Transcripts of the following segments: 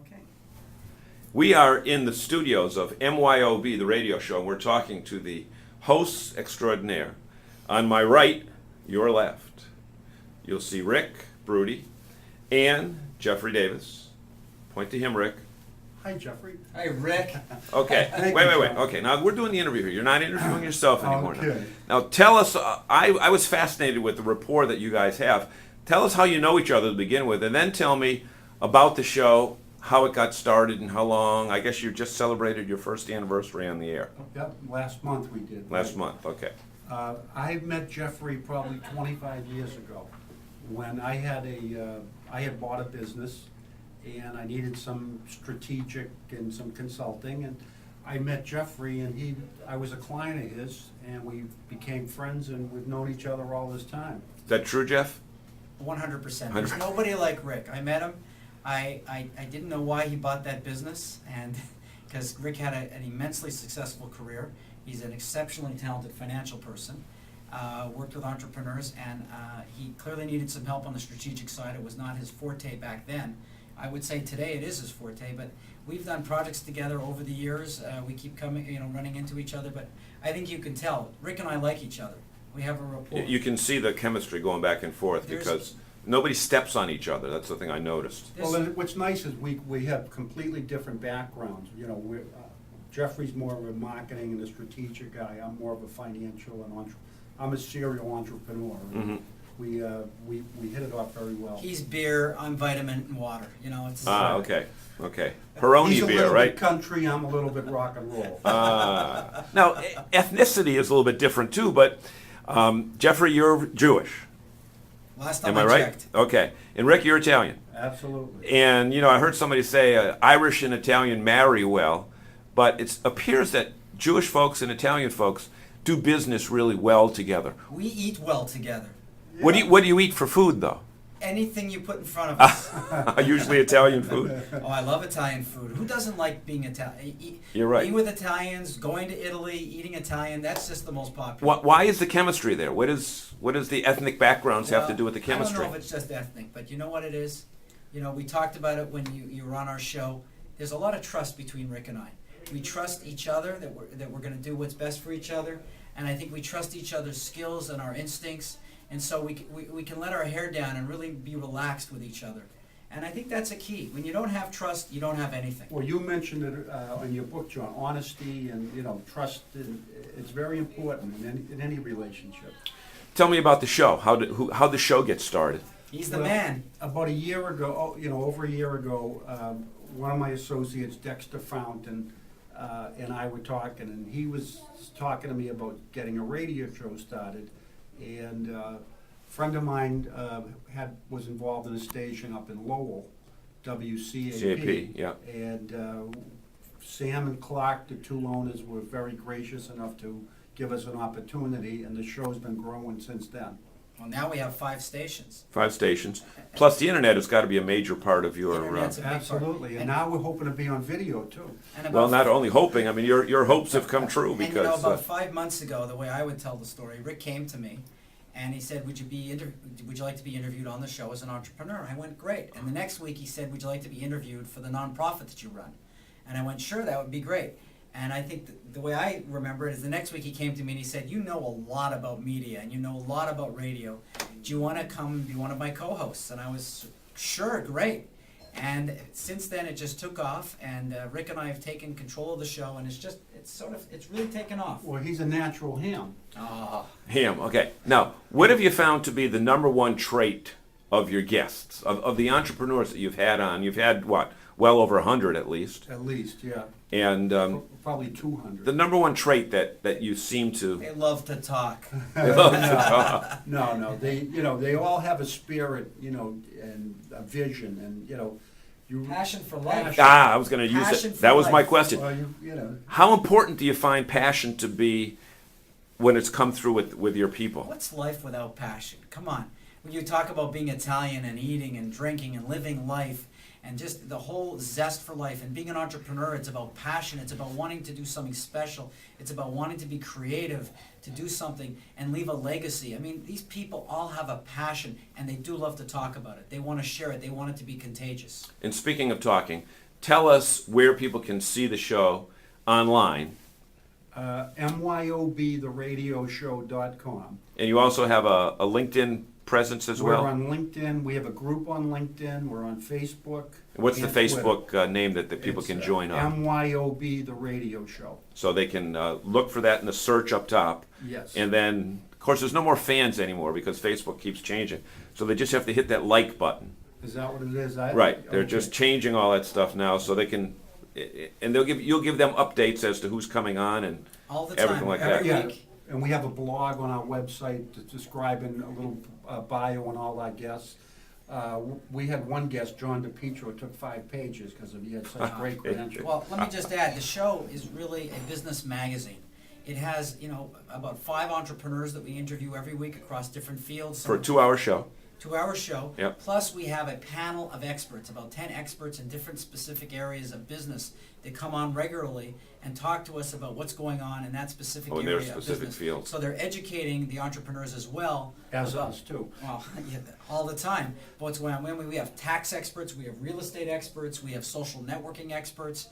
Okay. We are in the studios of MYOB, the radio show, and we're talking to the hosts extraordinaire. On my right, your left, you'll see Rick Brutti and Jeffrey Davis. Point to him, Rick. Hi, Jeffrey. Hey, Rick. Okay, Thank wait. you, John. Okay, now we're doing the interview here. You're not interviewing yourself anymore. Okay. Now tell us, I was fascinated with the rapport that you guys have. Tell us how you know each other to begin with, and then tell me about the show, how it got started and how long. I guess you just celebrated your first anniversary on the air. Yep, last month we did. Last month, okay. I met Jeffrey probably 25 years ago when I had I had bought a business and I needed some strategic and some consulting, and I met Jeffrey, and I was a client of his, and we became friends, and we've known each other all this time. Is that true, Jeff? 100%. There's nobody like Rick. I met him. I didn't know why he bought that business, and because Rick had an immensely successful career. He's an exceptionally talented financial person. Worked with entrepreneurs, and he clearly needed some help on the strategic side. It was not his forte back then. I would say today it is his forte, but we've done projects together over the years. We keep running into each other, but I think you can tell, Rick and I like each other. We have a rapport. You can see the chemistry going back and forth because nobody steps on each other. That's the thing I noticed. Well, and what's nice is we have completely different backgrounds. You know, Jeffrey's more of a marketing and a strategic guy. I'm more of a financial and I'm a serial entrepreneur. Mm-hmm. We hit it off very well. He's beer, I'm vitamin and water. It's Okay. Peroni He's a beer, little right? bit country, I'm a little bit rock and roll. Now, ethnicity is a little bit different too, but Jeffrey, you're Jewish. Last time Am I right? checked. Okay. And Rick, you're Italian. Absolutely. And, I heard somebody say Irish and Italian marry well, but it appears that Jewish folks and Italian folks do business really well together. We eat well together. What do you eat for food, though? Anything you put in front of us. Usually Italian food. Oh, I love Italian food. Who doesn't like being Italian? You're right. Being with Italians, going to Italy, eating Italian, that's just the most popular. Why is the chemistry there? What does the ethnic backgrounds have to do with the chemistry? I don't know if it's just ethnic, but you know what it is? We talked about it when you were on our show. There's a lot of trust between Rick and I. We trust each other, that we're going to do what's best for each other, and I think we trust each other's skills and our instincts, and so we can let our hair down and really be relaxed with each other. And I think that's a key. When you don't have trust, you don't have anything. Well, you mentioned it in your book, John, honesty and, trust. It's very important in any relationship. Tell me about the show. How the show get started? He's the man. About a year ago, over a year ago, one of my associates, Dexter Fountain, and I were talking, and he was talking to me about getting a radio show started. And a friend of mine was involved in a station up in Lowell, WCAP. Yeah. And Sam and Clark, the two owners, were very gracious enough to give us an opportunity, and the show's been growing since then. Well, now we have 5 stations. 5 stations. Plus, the internet has got to be a major part of your. Internet's a big part. Absolutely, and now we're hoping to be on video too. And about Well, not only hoping. I mean, your hopes have come true And because. about 5 months ago, the way I would tell the story, Rick came to me, and he said, "Would you like to be interviewed on the show as an entrepreneur?" I went, "Great." And the next week he said, "Would you like to be interviewed for the nonprofit that you run?" And I went, "Sure, that would be great." And I think the way I remember it is the next week he came to me and he said, "You know a lot about media and you know a lot about radio. Do you want to come and be one of my co-hosts?" And I was, "Sure, great." And since then it just took off, and Rick and I have taken control of the show, and it's really taken off. Well, he's a natural ham. Him. Okay. Now, what have you found to be the number one trait of your guests, of the entrepreneurs that you've had on? You've had what? Well over 100 at least. At least, yeah. And Probably 200. the number one trait that you seem to. They love to talk. No. They all have a spirit, and a vision, and Passion for life. I was going to use Passion it. for That was my life. question. Well, How important do you find passion to be when it's come through with your people? What's life without passion? Come on. when you talk about being Italian and eating and drinking and living life and just the whole zest for life and being an entrepreneur, it's about passion, it's about wanting to do something special, it's about wanting to be creative, to do something and leave a legacy. I mean, these people all have a passion and they do love to talk about it. They want to share it, they want it to be contagious. And speaking of talking, tell us where people can see the show online. MYOBtheradioshow.com. And you also have a LinkedIn presence as We're well. on LinkedIn. We have a group on LinkedIn. We're on Facebook. What's the and Twitter. Facebook name that the people It's, can join on? MYOB The Radio Show. So they can look for that in the search up top. Yes. And then, of course, there's no more fans anymore because Facebook keeps changing. So they just have to hit that like button. Is that what it is? Right. They're Okay. just changing all that stuff now, so they can, and you'll give them updates as to who's coming on and All the everything time, like every that. Yeah, week. and we have a blog on our website describing a little bio on all our guests. We had one guest, John DePietro, took 5 pages because he had such great credentials. Well, let me just add, the show is really a business magazine. It has, about 5 entrepreneurs that we interview every week across different fields. For a 2-hour show. 2-hour show. Yep. Plus, we have a panel of experts, about 10 experts in different specific areas of business that come on regularly and talk to us about what's going on in that specific Oh, in area their of specific business. field. So they're educating the entrepreneurs as well. As about- us too. Well, yeah, all the time. But what's going on? We have tax experts, we have real estate experts, we have social networking experts,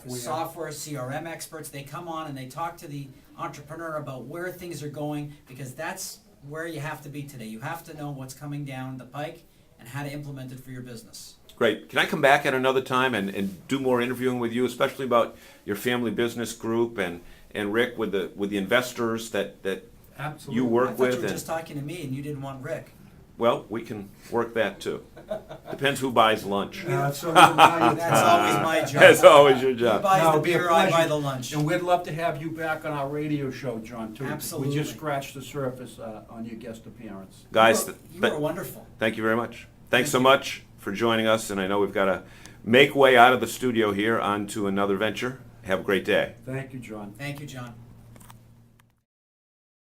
software, CRM experts. They come on and they talk to the entrepreneur about where things are going, because that's where you have to be today. You have to know what's coming down the pike and how to implement it for your business. Great. Can I come back at another time and do more interviewing with you, especially about your family business group and Rick with the investors that Absolutely. you I work thought with? you were And, just talking to me and you didn't want Rick. well, we can work that too. Depends who buys lunch. So now you- That's always my job. That's always your He job. buys No, the it'd be a beer, I buy pleasure. the lunch. And we'd love to have you back on our radio show, John, too. Absolutely. We just scratched the surface on your guest appearance. Guys, You were wonderful. thank you very much. Thanks Thank so you. much for joining us, and I know we've got to make way out of the studio here onto another venture. Have a great day. Thank you, John. Thank you, John.